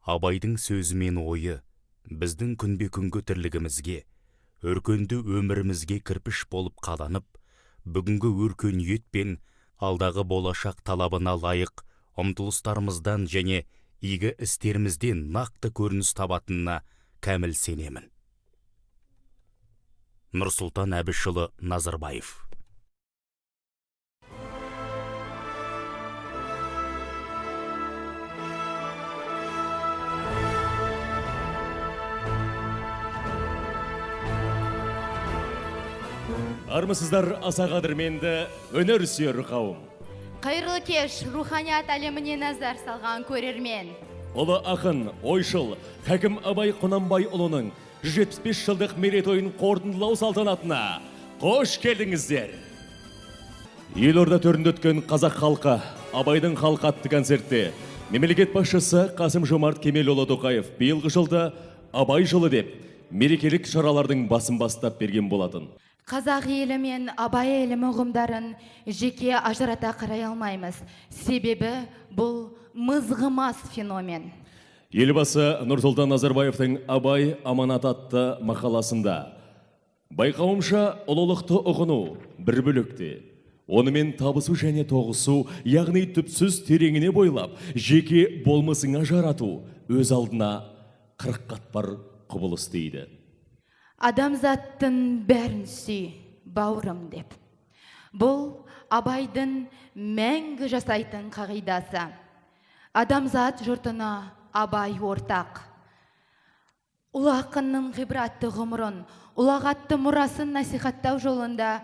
Абайдың сөзі мен ойы біздің күнбе-күнгі тірлігімізге, өркенді өмірімізге кірпіш болып қаланып, бүгінгі өркениет пен алдағы болашақ талабына лайық ұмтылыстарымыздан және игі істерімізден нақты көрініс табатынына кәміл сенемін. Нұрсұлтан Әбішұлы Назарбаев. Армысыздар аса қадірменді өнер сүйер қауым. Қайырлы кеш, руханият әлеміне назар салған көрермен. Ұлы ақын, ойшыл, Хәкім Абай Құнанбайұлының 175 жылдық мерейтойын қорытындылау салтанатына қош келдіңіздер. Елорда төрінде өткен қазақ халқы, Абайдың халқы атты концертте мемлекет басшысы Қасым-Жомарт Кемелұлы Тоқаев биылғы жылды Абай жылы деп мерекелік шаралардың басын бастап берген болатын. Қазақ елі мен Абай елі ұғымдарын жеке ажырата қарай алмаймыз. Себебі бұл мызғымас феномен. Елбасы Нұрсұлтан Назарбаевтың Абай аманат атты мақаласында байқауымша ұлылықты ұғыну бір бөлікте, онымен табысу және тоғысу, яғни түпсіз тереңіне бойлап, жеке болмысыңа жарату өз алдына 40 қатпар құбылыс дейді. Адамзаттың бәрін сүй, бауырым деп. Бұл Абайдың мәңгі жасайтын қағидасы. Адамзат жұртына Абай ортақ. Ұлы ақынның ғибратты ғұмырын, ұлағатты мұрасын насихаттау жолында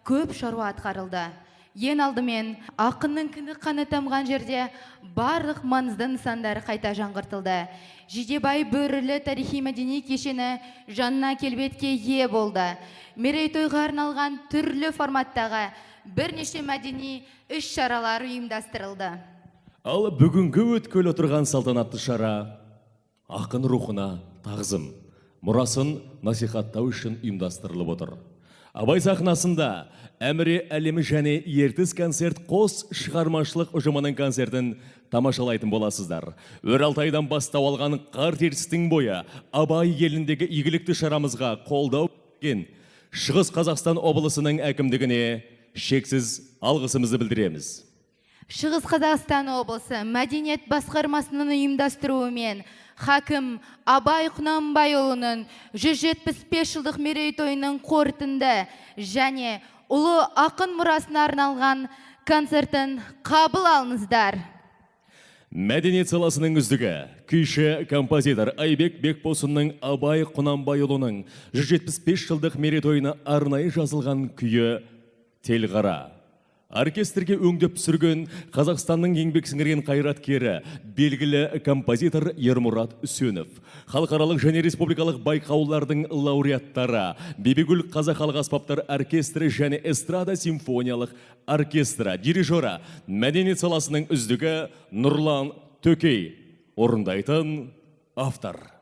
көп шаруа атқарылды. Ең алдымен ақынның кіндік қаны тамған жерде барлық маңызды нысандары қайта жаңғыртылды. Жидебай бөрілі тарихи-мәдени кешені жанына келбетке ие болды. Мерейтойға арналған түрлі форматтағы бірнеше мәдени іс-шаралар ұйымдастырылды. Ал бүгінгі өткел отырған салтанатты шара ақын рухына тағзым, мұрасын насихаттау үшін ұйымдастырылып отыр. Абай сахнасында Әміре әлемі және ертіс концерт қос шығармашылық ұжымының концертін тамашалайтын боласыздар. Өр-Алтайдан бастау алған қарт ертістің бойы Абай еліндегі игілікті шарамызға қолдау берген Шығыс Қазақстан облысының әкімдігіне шексіз алғысымызды білдіреміз. Шығыс Қазақстан облысы мәдениет басқармасының ұйымдастыруымен Хәкім Абай Құнанбайұлының 175 жылдық мерейтойының қорытынды және ұлы ақын мұрасына арналған концертін қабыл алыңыздар. Мәдениет саласының үздігі, күйші композитор Айбек Бекбосынның Абай Құнанбайұлының 175 жылдық мерейтойына арнайы жазылған күйі Телғара. Оркестрге өңдеп түсірген Қазақстанның еңбек сіңірген қайраткері, белгілі композитор Ермұрат Үсенов. Халықаралық және республикалық байқаулардың лауреаттары, Бибігүл Қазақ халық аспаптар оркестрі және эстрада симфониялық оркестрі, дирижері, мәдениет саласының үздігі Нұрлан Төкей орындайтын автор.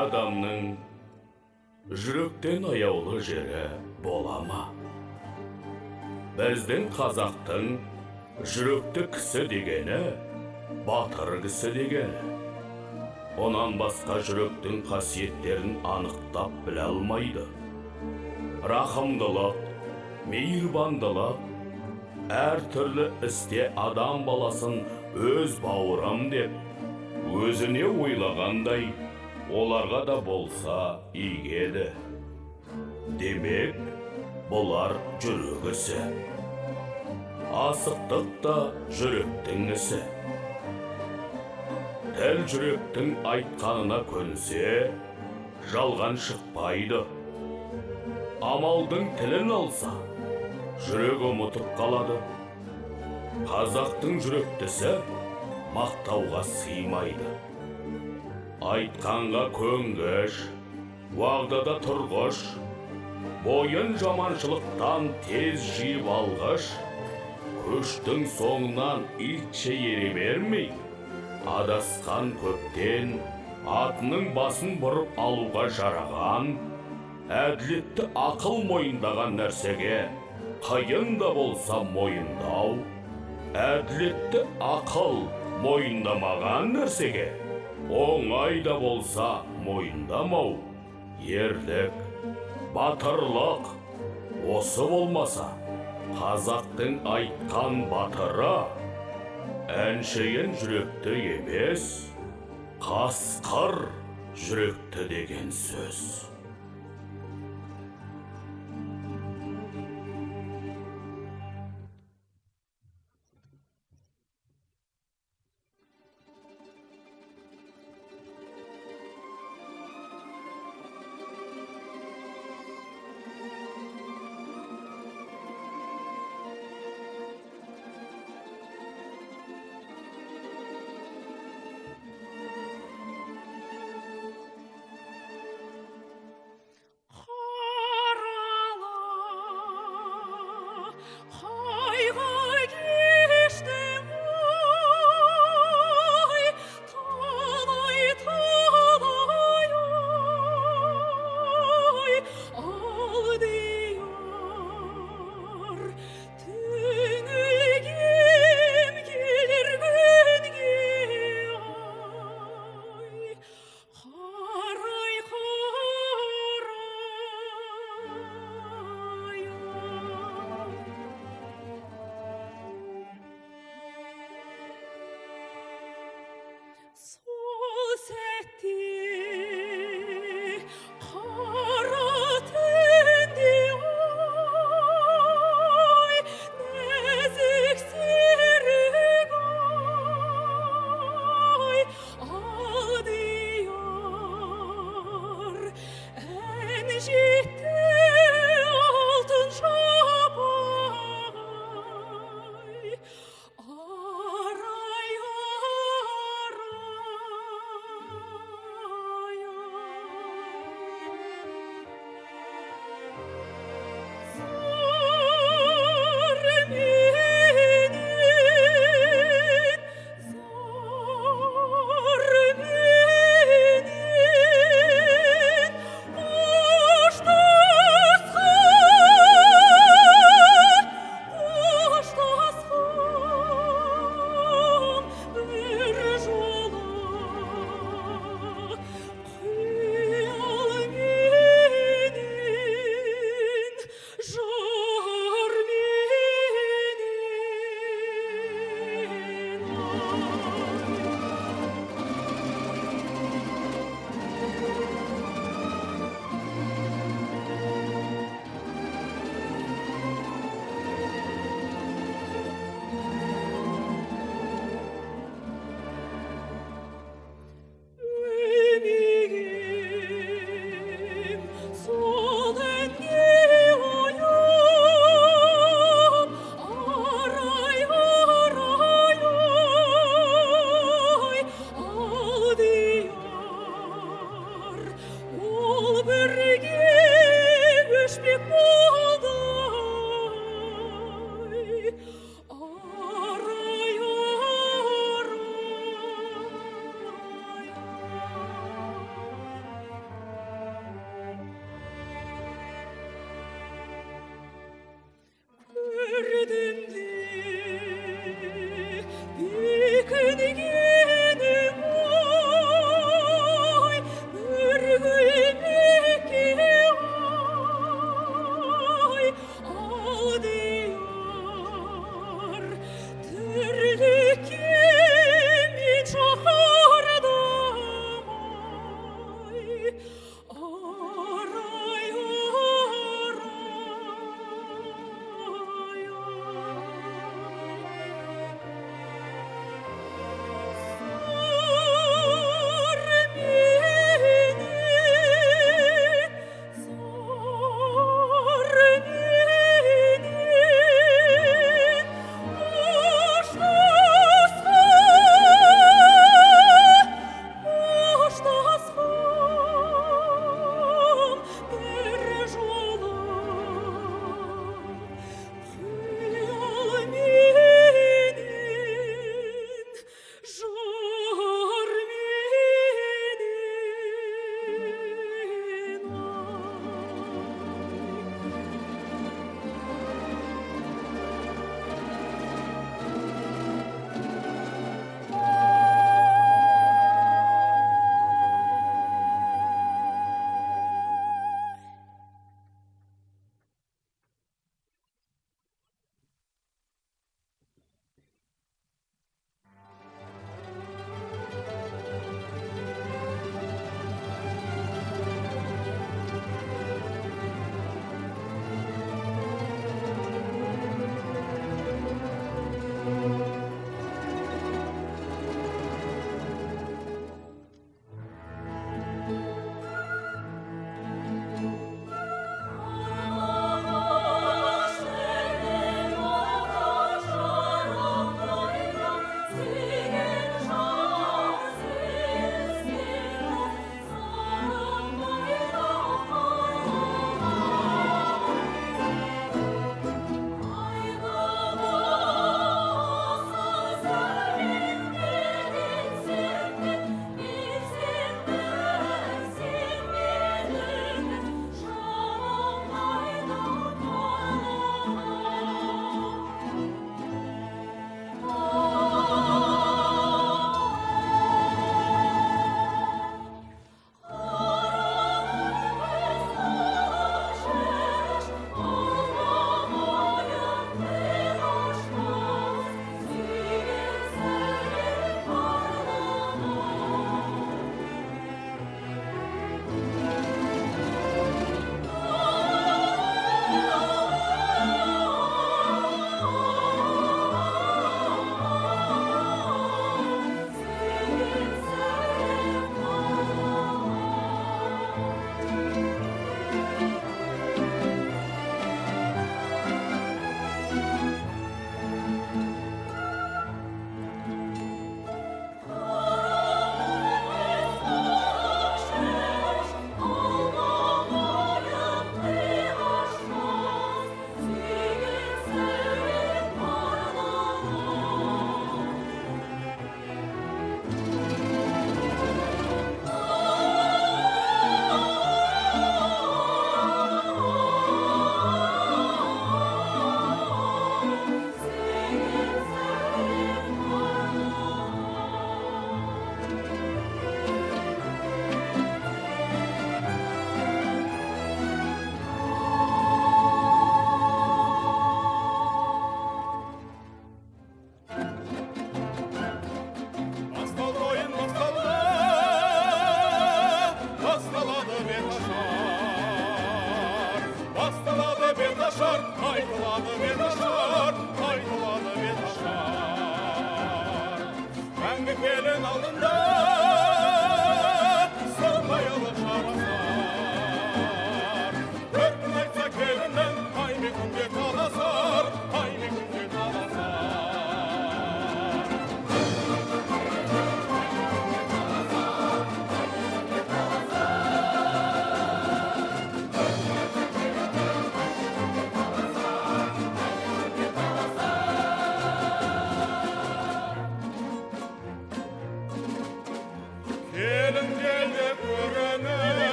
адамның жүректен аяулы жері бола ма? Біздің қазақтың жүректі кісі дегені, батыр кісі дегені. Онан басқа жүректің қасиеттерін анықтап біле алмайды. Рахымдылық, мейірбандылық, әр түрлі істе адам баласын өз бауырым деп, өзіне ойлағандай, оларға да болса игеді. Демек, бұлар жүрек ісі. Асықтық та жүректің ісі. Тіл жүректің айтқанына көнсе, жалған шықпайды. Амалдың тілін алса, жүрек ұмытып қалады. Қазақтың жүректісі мақтауға сыймайды. Айтқанға көнгіш, уағдада тұрғыш, бойын жаманшылықтан тез жиып алғыш, көштің соңынан итше ере бермей, адасқан көптен атының басын бұрып алуға жараған, әділетті ақыл мойындаған нәрсеге қиын да болса мойындау, әділетті ақыл мойындамаған нәрсеге оңай да болса мойындамау. Ерлік, батырлық осы болмаса, қазақтың айтқан батыры әншейін жүректі емес, қасқыр жүректі деген сөз.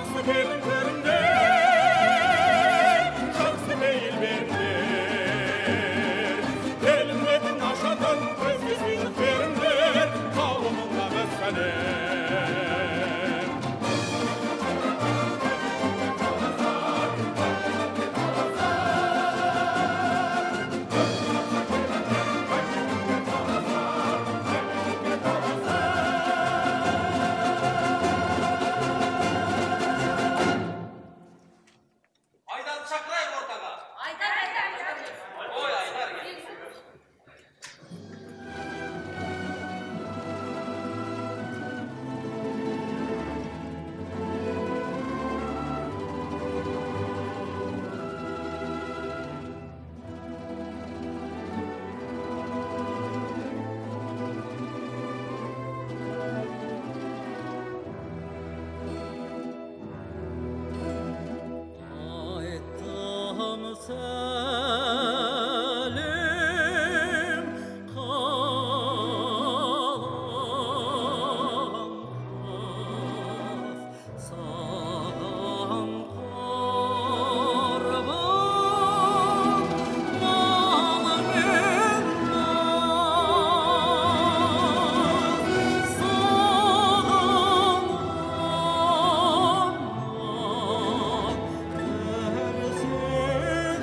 жақсы келін көріңдер, жақсы бейіл беріңдер. Келінметін ашатын көзге сыйлық беріңдер, қауымыңдағы сәлем. Aydar'ı çakırayım ortaga. Aydar. Oy Aydar gel. Ayttam selim kalamaz sağam korban malım inmaz sağam aman versin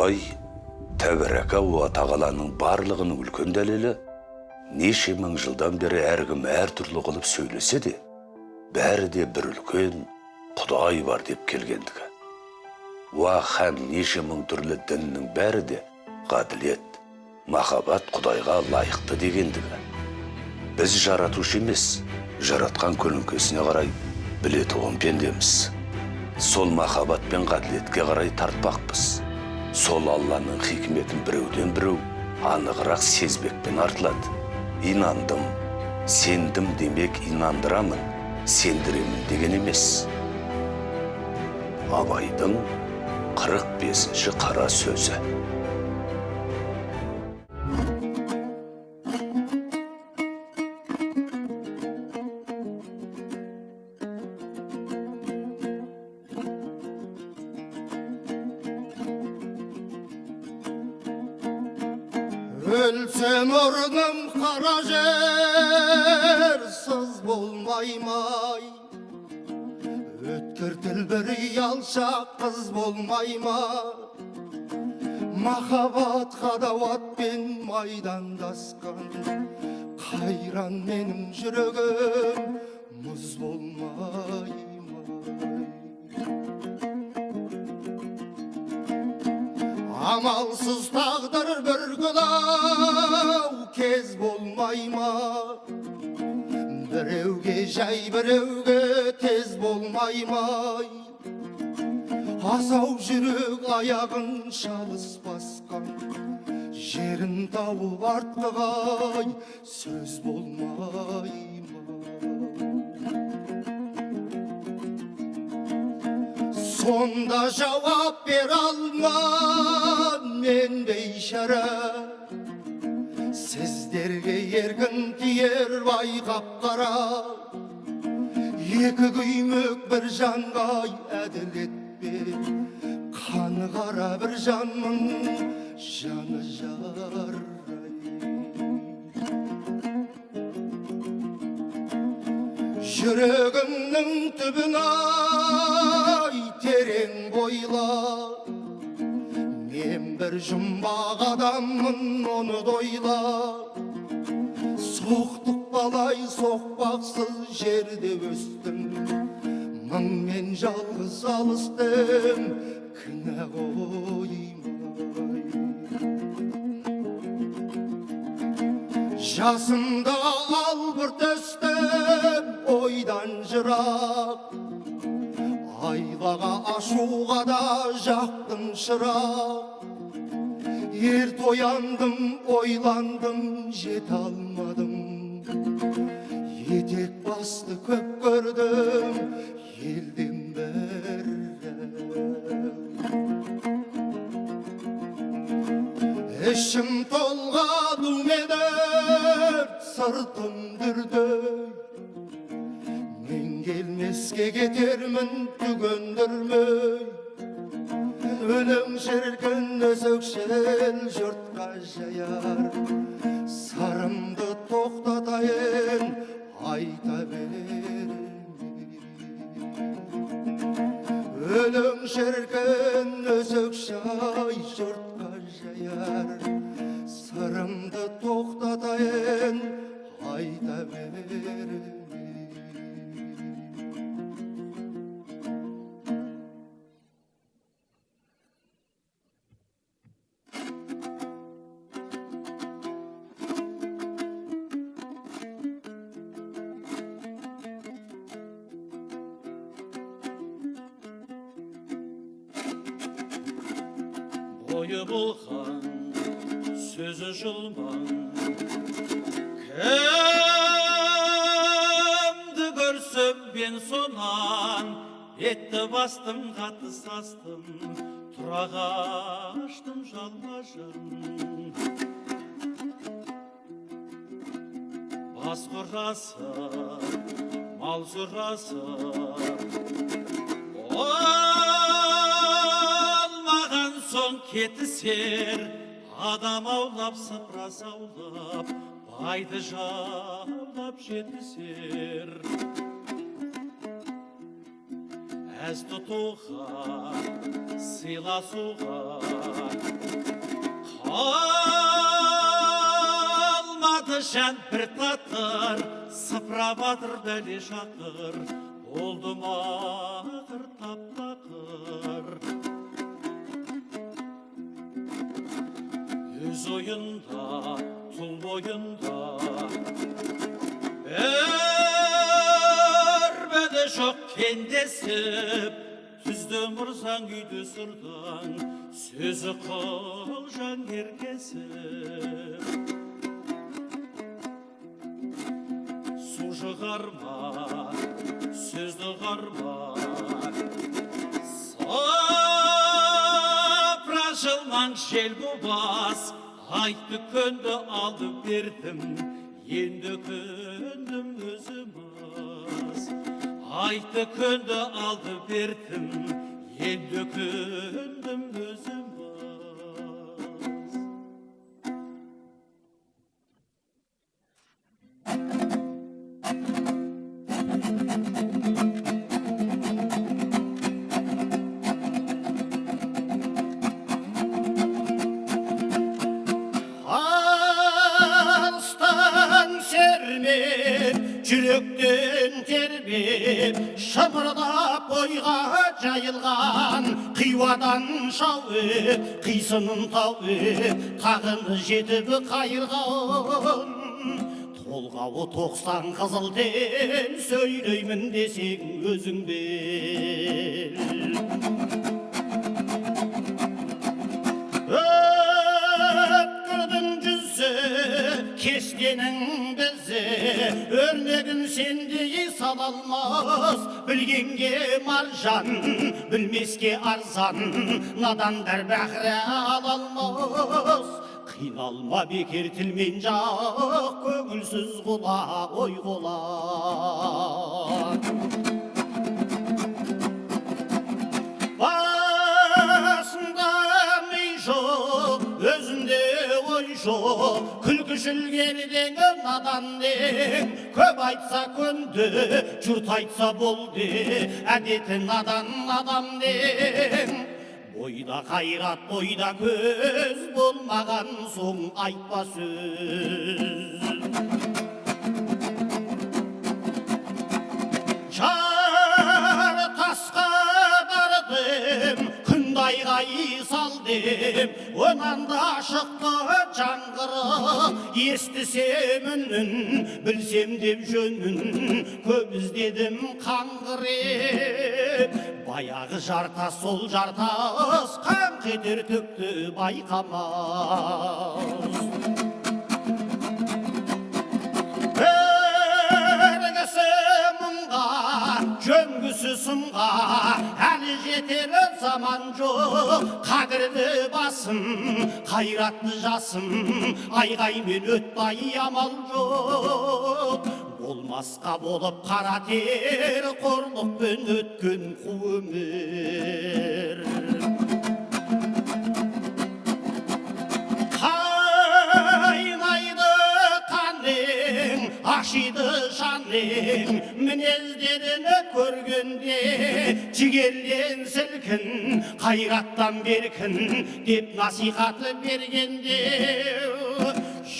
Құдай тәбәрәка уа тағаланың барлығының үлкен дәлелі, неше мың жылдан бері әркім әртүрлі қылып сөйлесе де, бәрі де бір үлкен Құдай бар деп келгендігі. Уа һәм неше мың түрлі діннің бәрі де ғаділет, махаббат Құдайға лайықты дегендігі. Біз жаратушы емес, жаратқан көлеңкесіне қарай білетұғын пендеміз. Сол махаббат пен ғаділетке қарай тартпақпыз. Сол Алланың хикметін біреуден біреу анығырақ сезбекпен артылады. Инандым, сендім демек инандырамын, сендіремін деген емес. Абайдың 45-ші қара сөзі. Өлсем орным қара жер, сыз болмаймай. Өткір тіл бір ұялшақ қыз болмайма. Махаббат қадауатпен майдандасқан, қайран менің жүрегім мұз болмайма. Амалсыз тағдыр бір күлау кез болмайма. Біреуге жай біреуге тез болмаймай. Асау жүрек аяғын шалыс басқан, жерін тауып артқығай сөз болмайма. Сонда жауап бер алман мен бейшара. Сіздерге еркін тиер байқап қара. Екі күймек бір жанғай әділет бе. Қаны қара бір жанмын, жаны жарай. Жүрегімнің түбін ай терең бойла. Мен бір жұмбақ адаммын, оны дойла. Соқтық балай соқпақсыз жерде өстім. Мыңмен жалғыз алыстым, кінә қоймай. Жасымда албырт өстім, ойдан жырақ. Айлаға ашуға да жақтым шырақ. Ерт ояндым, ойландым, жете алмадым. Етек басты көп көрдім, елден бәрі. Ішім толған умедерт, сыртым дүрдөй. Мен келмеске кетермін түгендірмей. Өлім шіркін өсөкшел жұртқа жаяр. Сарымды тоқтатайын, айта бермей. Өлім шіркін өсөкшай жұртқа жаяр. Сарымды тоқтатайын, айта бермей. Бойы болған, сөзі жылман. Кімді көрсем мен сонан, етті бастым, қатты састым, тұраға аштым жалмажын. Бас құрасы, мал сұрасы, соң кетісер, адам аулап, сыпыра саулап, байды жаулап жетісер. әз тұтуға, сыйласуға қалмады жан бір татыр, сыпыра батыр бәле шақыр, болды мақыр тап-тақыр. Өз ойында, тұл бойында бәді жоқ кендесіп, түзді мұрзаң үйді сұрдаң, сөзі қылжаң еркесіп. Су жығарма, сөзді ғарма, сапра жылман жел бұбас, айтты көнді алды бердім, енді көндім өзім аз. Айтты көнді алды бердім, енді көндім өзім аз. Жүректен тербеп, шымырлап бойға жайылған, қиуадан шауып, қисынын тауып, тағыны жетіп қайырған. Толғауы 90 қызыл тел, сөйлеймін десең өзің бел. Өткірдің жүзі, кестенің бізі, өрнегін сендей сала алмас. Білгенге маржан, білмеске арзан, надандар бәхрі ала алмас. Қиналма бекер тілмен жақ, көңілсіз құла ой құла. Басында ми жоқ, өзінде ой жоқ, күлкішіл кердеңі надан дең. Көп айтса көнді, жұрт айтса болды, әдеті надан адам дең. Бойда қайрат, бойда көз, болмаған соң айтпа сөз. Жар тасқа бардым, күндайға салдым, онан да шықты жаңғыры. Естісем үнін, білсем деп жөнін, көп іздедім қаңғырып. Баяғы жартас сол жартас, қанқ етер төкті байқамас. Бергісі мұңға, жөнгісі сымға, әлі жетер заман жоқ. Қадірді басым, қайратты жасым, айғаймен өтпай амал жоқ. Болмасқа болып қара тер, қорлықпен өткен қу өмір. Қайнайды қаның, ашиды жаның, мінездеріні көргенде, жігерден сілкін, қайраттан беркін, деп насихаты бергенде.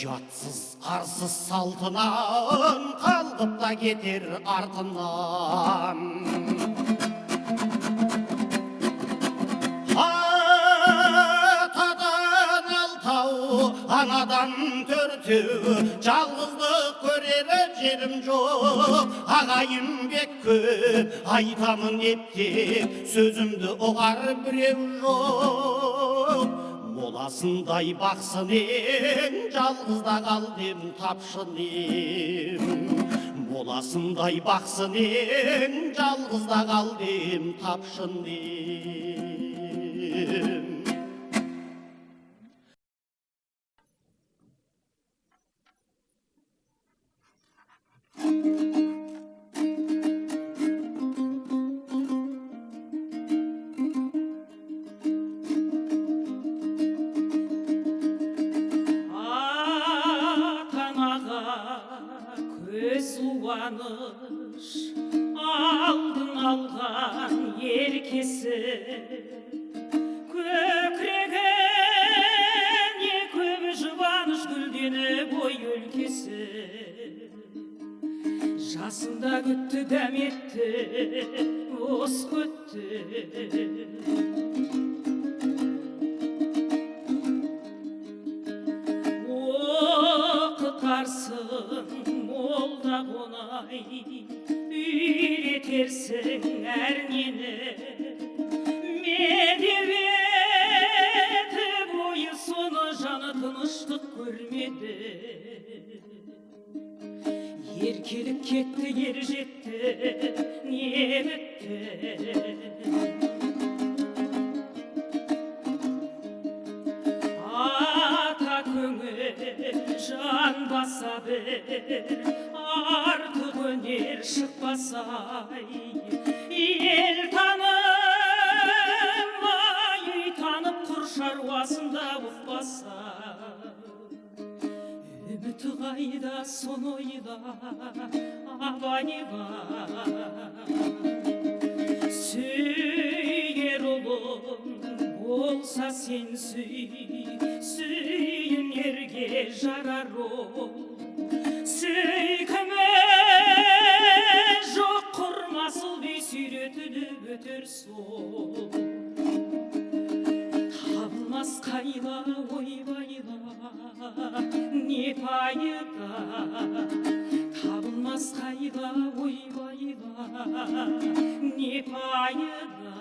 Жатсыз арсыз салтынан, қалғып та кетер артынан. Атадан алтау, анадан төртеу, жалғыздық көрер жерім жоқ. Ағайым бек көп, айтамын ептеп, сөзімді ұғар біреу жоқ. Моласындай бақсын ең, жалғызда қалдым тапшын ем. Моласындай бақсын ең, жалғызда қалдым тапшын ем. Көз уаныш алдын алған еркесі көкірегіне көп жұбаныш гүлденіп ой өлкесі жасында күтті дәметті ос көтті оқытарсың молда қонай үйретерсің әрнені медеветі бойы соны жаны тыныштық көрмеді еркелік кетті ер жетті не бітті ата көңіл жан баса бір артық өнер шықпасай ел танымай үй танып құр шаруасында ұқпаса үміті қайда соны ойла абайға сүйер ұлым болса сен сүйінерге жарар ол сүйкімі жоқ құрмасыл бей сүйретіліп өтер сол табылмас қайла ойбайла не пайда табылмас қайла ойбайла не пайда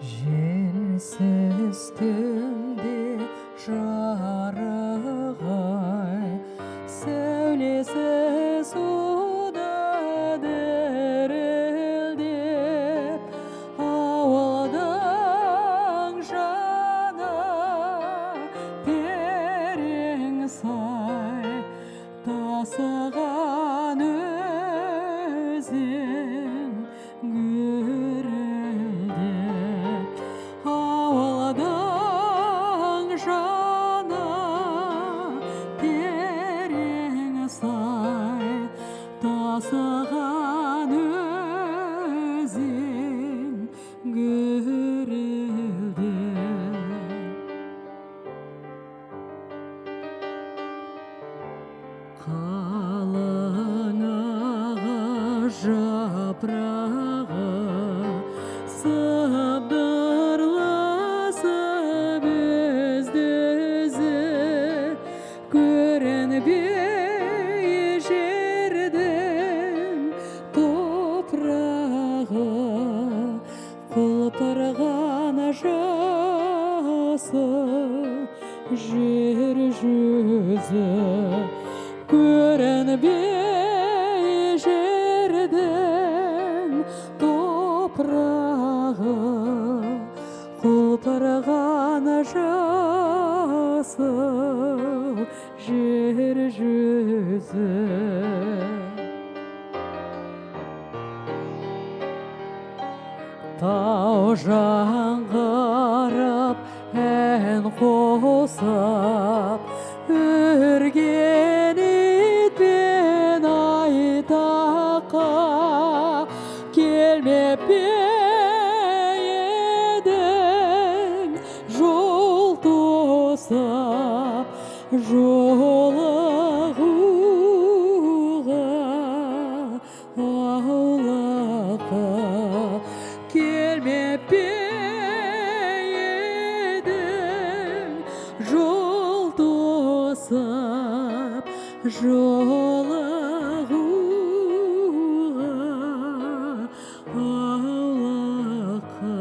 Желсіз түнде жарығай, сәулесі суда дірілдеп, ауылдың жаны терең сай, тасыған өзен гүрілдеп, ауылдың жаны терең сай, тасыған өзен гүрілдеп. Қалың ағаш жапырағы сыбдырласып өзді-өзі көрінбей жердің топырағы, құлпырған жасыл жер жүзі көрінбей жердің топырағы, құлпырған жасыл жер жүзі. Тау жаңғырып ән қосып, үрген итпен айтаққа келмеп пе едің, жол тосып жолығуға, аулаққа келмеп пе едің, жол тосып жолығуға, аулаққа.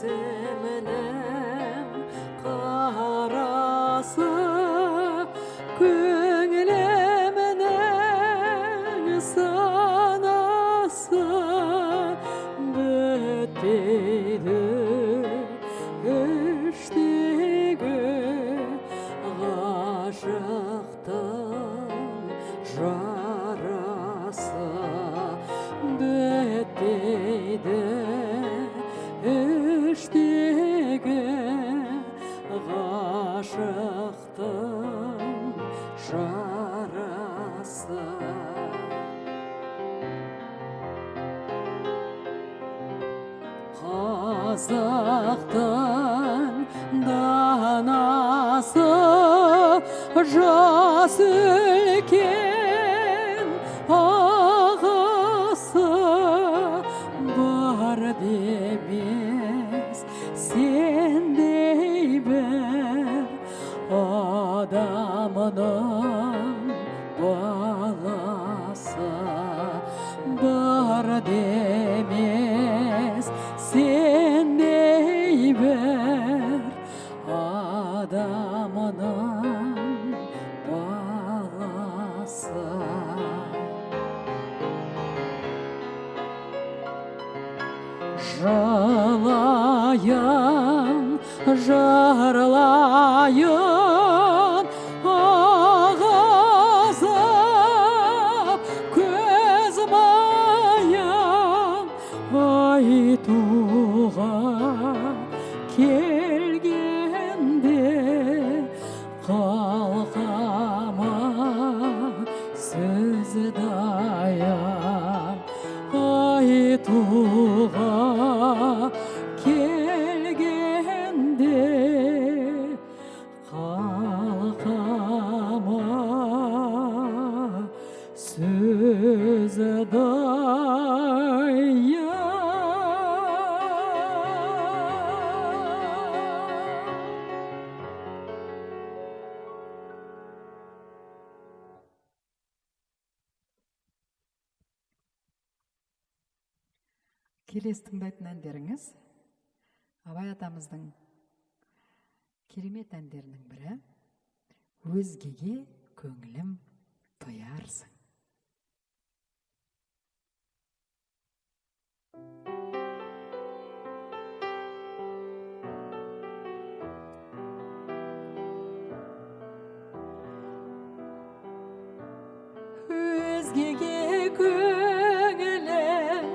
Көзімнің қарасы, көңілімнің санасы, бітпейді іштегі ғашықтың жарасы, бітпейді іштегі ғашықтың жарасы. Қазақтың данасы, жас үлкен ағасы, бар демес сендей бір адамның баласы, бар демес сендей бір адамның баласы. Жалайын, жарлайын, ағазып көз майын айтуға келгенде, қалқама сөз даян туға келгенде қалқама сөзі дайын. Келесі тыңдайтын әндеріңіз Абай атамыздың керемет әндерінің бірі «Өзгеге көңілім тоярсың». Өзгеге көңілім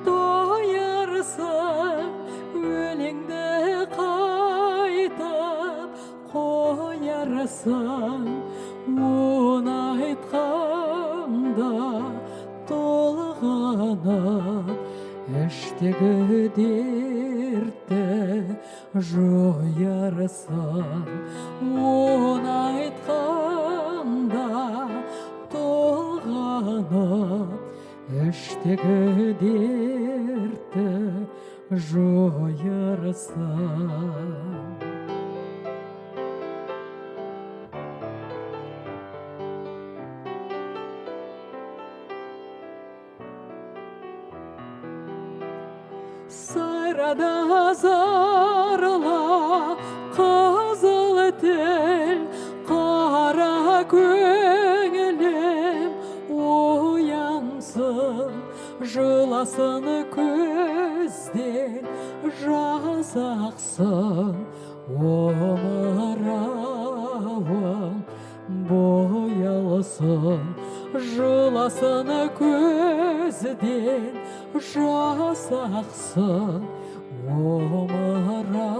тоярсың, өлеңді қайтып қоярсың, оны айтқанда толғанып, іштегі дертті жоярсың, оны айтқанда толғанып, іштегі дертті жоярсың. Сайрада зарла қызыл тіл, қара көңілім оянсын, жыласын көзден жас ақсын, омырауың боялсын, жыласын көзден жас ақсын, омырауың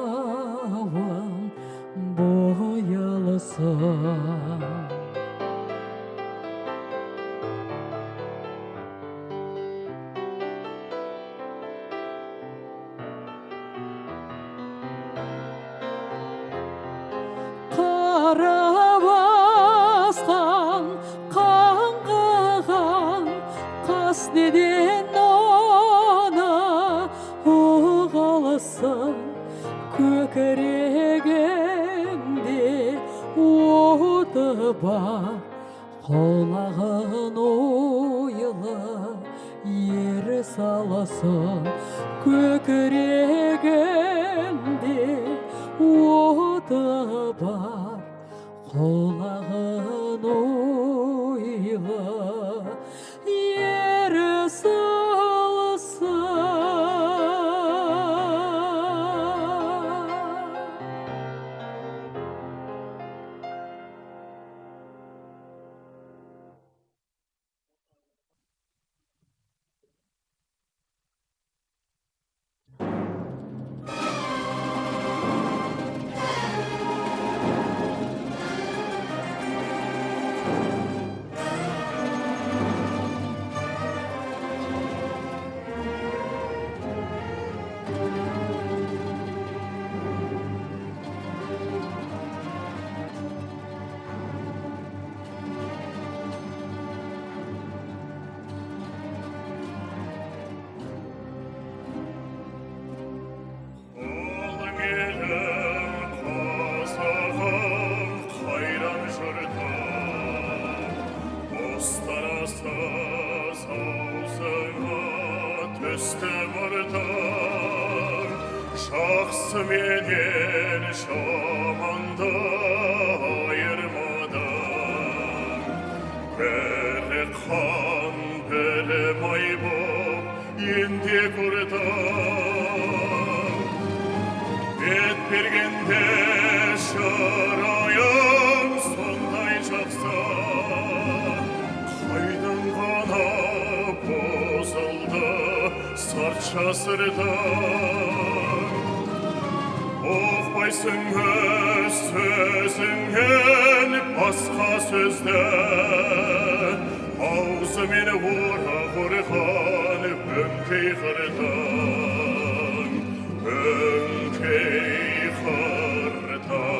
боялсын. Қара басқан, қаңғыған, қас неден оны оғалсын, көкірегіңде оты бар, құлағын ойлы ер саласын, көкірегіңде оты бар, құлағын ойлы ер саласын. Жақсы менен жаманды айырмадан, бірі қан, бірі май боп, енді көрдан. Бет бергенде жарайым сондай жақсы, қайдан ғана бозылды сартша сырдан. Оқпайсың өз сөзіңнен басқа сөзді, аузымен орақ ұрған өңкей қырдан, өңкей қырдан.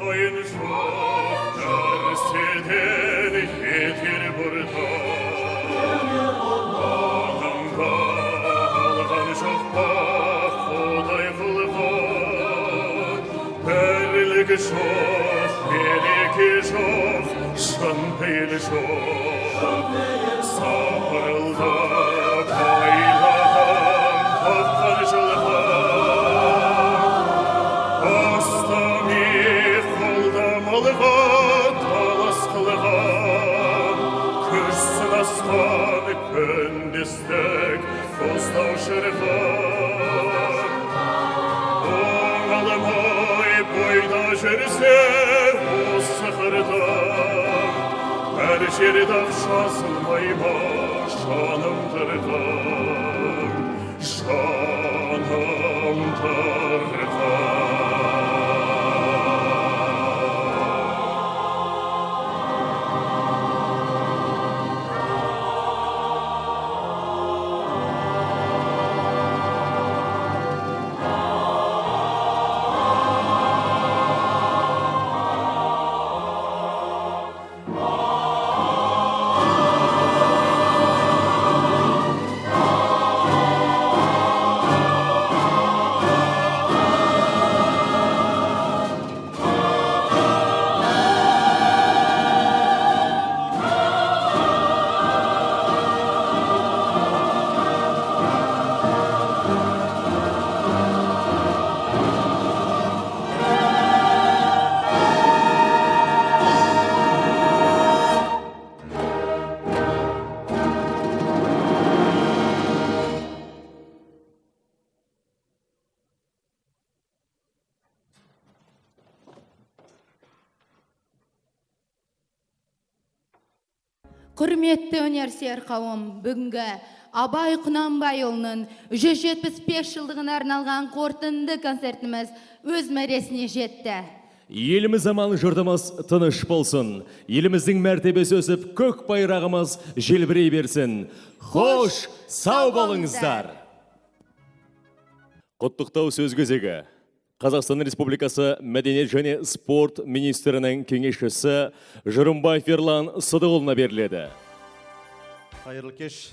Ағайын жоқ нәрседен жетер бұрда, Ағамға алған жоқ па Құдай қылған. Бірлік жоқ, береке жоқ, шын пейіл жоқ. Сапырылды байлаған, тапқан жылға, талас қылған, күш сынасқан көндестік қостау шырған. Оңалмай бойда жүрсе осы қырдан, әр жерде жазылмай ма жаным тұрған, жаным тұрған. Құрметті өнерсүйер қауым, бүгінгі Абай Құнанбайұлының 175 жылдығына арналған қорытынды концертіміз өз мәресіне жетті. Еліміз аман, жұртымыз тыныш болсын. Еліміздің мәртебесі өсіп, көк байрағымыз желбірей берсін. Хош, сау болыңыздар. Құттықтау сөз кезегі. Қазақстан Республикасы Мәдениет және спорт министрінің кеңесшісі Жырымбаев Ерлан Сыдықұлына беріледі. Қайырлы кеш,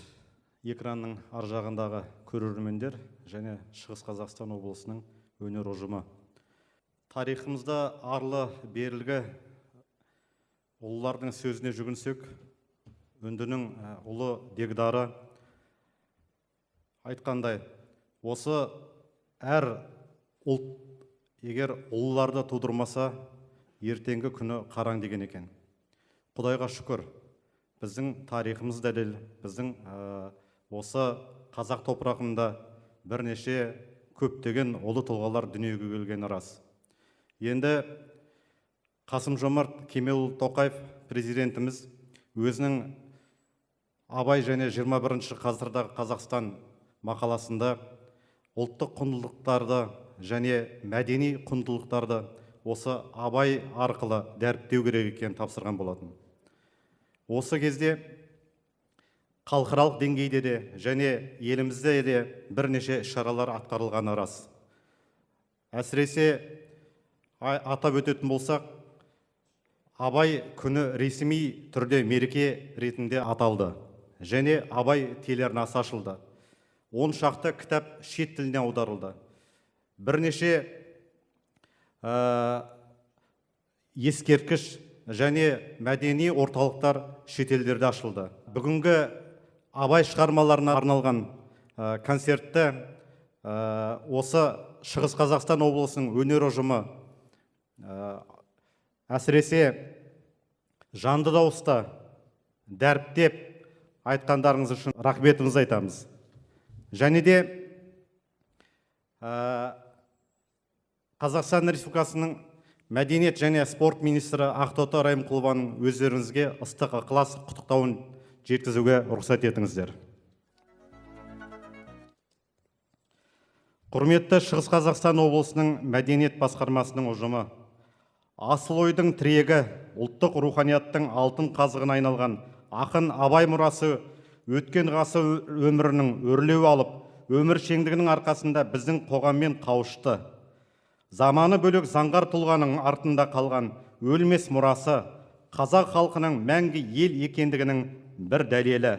экранның ар жағындағы көрермендер және Шығыс Қазақстан облысының өнер ұжымы. Тарихымызда арлы берілгі ұлылардың сөзіне жүгінсек, үндінің ұлы дегдары айтқандай, осы әр ұлт егер ұлыларды тудырмаса, ертеңгі күні қараң деген екен. Құдайға шүкір, біздің тарихымыз дәлел, біздің осы қазақ топырағында бірнеше көптеген ұлы тұлғалар дүниеге келгені рас. Енді Қасым Жомарт Кемелұлы Тоқаев президентіміз өзінің Абай және 21 ғасырдағы Қазақстан мақаласында ұлттық құндылықтарды және мәдени құндылықтарды осы Абай арқылы дәріптеу керек екенін тапсырған болатын. Осы кезде халықаралық деңгейде де және елімізде де бірнеше шаралар атқарылғаны рас. Әсіресе атап өтетін болсақ, Абай күні ресми түрде мереке ретінде аталды және Абай телеарнасы ашылды. 10 шақты кітап шет тіліне аударылды. Бірнеше ескерткіш және мәдени орталықтар шетелдерде ашылды. Бүгінгі Абай шығармаларына арналған концертті осы Шығыс Қазақстан облысының өнер ұжымы әсіресе жанды дауыста дәріптеп айтқандарыңыз үшін рахметімізді айтамыз. Және де Қазақстан Республикасының Мәдениет және спорт министрі Ақтоты Райымқұлованың өздеріңізге ыстық ықылас құттықтауын жеткізуге рұқсат етіңіздер. Құрметті Шығыс Қазақстан облысының мәдениет басқармасының ұжымы, асыл ойдың тірегі, ұлттық руханияттың алтын қазығына айналған ақын Абай мұрасы өткен ғасыр өмірінің өрлеу алып, өміршеңдігінің арқасында біздің қоғаммен қауышты. Заманы бөлек заңғар тұлғаның артында қалған өлмес мұрасы қазақ халқының мәңгі ел екендігінің бір дәлелі.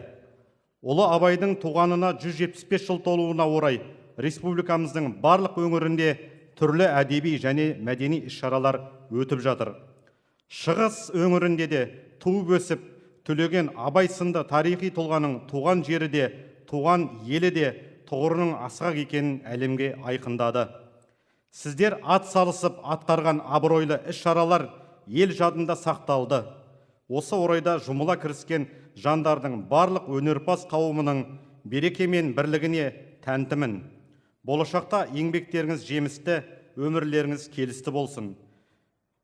Ұлы Абайдың туғанына 175 жыл толуына орай республикамыздың барлық өңірінде түрлі әдеби және мәдени іс-шаралар өтіп жатыр. Шығыс өңірінде де туып өсіп түлеген Абай сынды тарихи тұлғаның туған жері де, туған елі де тұғырының асқақ екенін әлемге айқындады. Сіздер ат салысып атқарған абыройлы іс-шаралар ел жадында сақталды. Осы орайда жұмыла кіріскен жандардың барлық өнерпаз қауымының береке мен бірлігіне тәнтімін. Болашақта еңбектеріңіз жемісті, өмірлеріңіз келісті болсын.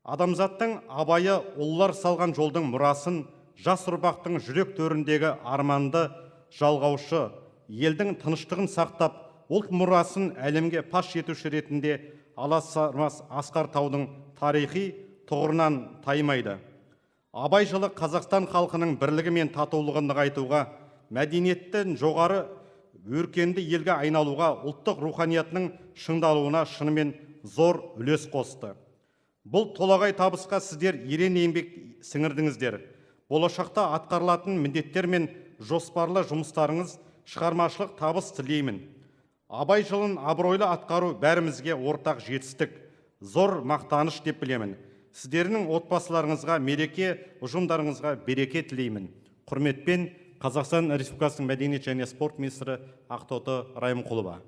Адамзаттың Абайы ұлылар салған жолдың мұрасын, жас ұрпақтың жүрек төріндегі арманды жалғаушы, елдің тыныштығын сақтап, ұлт мұрасын әлемге паш етуші ретінде аласармас асқар таудың тарихи тұғырынан таймайды. Абай жылы Қазақстан халқының бірлігі мен татулығын нығайтуға, мәдениеттен жоғары өркенді елге айналуға, ұлттық руханиятының шыңдалуына шынымен зор үлес қосты. Бұл толағай табысқа сіздер ерен еңбек сіңірдіңіздер. Болашақта атқарылатын міндеттер мен жоспарлы жұмыстарыңыз шығармашылық табыс тілеймін. Абай жылын абыройлы атқару бәрімізге ортақ жетістік, зор мақтаныш деп білемін. Сіздердің отбасыларыңызға мереке, ұжымдарыңызға береке тілеймін. Құрметпен Қазақстан Республикасының мәдениет және спорт министрі Ақтоты Райымқұлова.